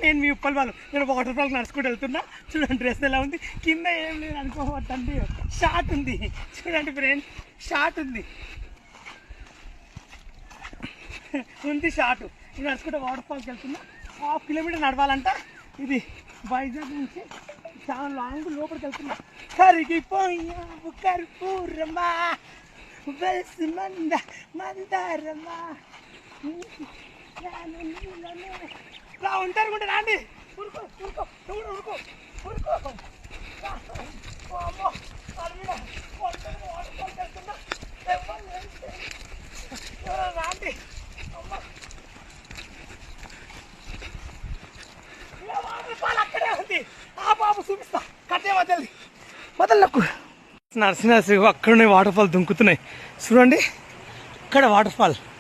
నేను మీ ఉప్పల్ వాళ్ళు నేను వాటర్ ఫాల్కి నడుచుకుంటూ వెళ్తున్నా. చూడండి డ్రెస్ ఎలా ఉంది, కింద ఏం లేదు అనుకోవద్దండి. షార్ట్ ఉంది చూడండి ఫ్రెండ్స్, షార్ట్ ఉంది షార్ట్. ఇది నడుచుకుంటే వాటర్ ఫాల్కి వెళ్తున్నా. 1/2 కిలోమీటర్ నడవాలంట. ఇది వైజాగ్ నుంచి చాలా లాంగ్ లోపలికి వెళ్తున్నా. కరిగిపోయావు కర్పూరమా వెల్సి మందారమా ఉంటారు కూడా రాండి. ఉరుకో ఉరుకో ఉరుకో ఉరుకో ఉరుకో రాండి. అక్కడే ఉంది ఆ బాబు చూపిస్తా. కట్టే వదలి వదలకు నర్సింగ్ అక్కడ వాటర్ ఫాల్ దుంకుతున్నాయి చూడండి. ఇక్కడ వాటర్ ఫాల్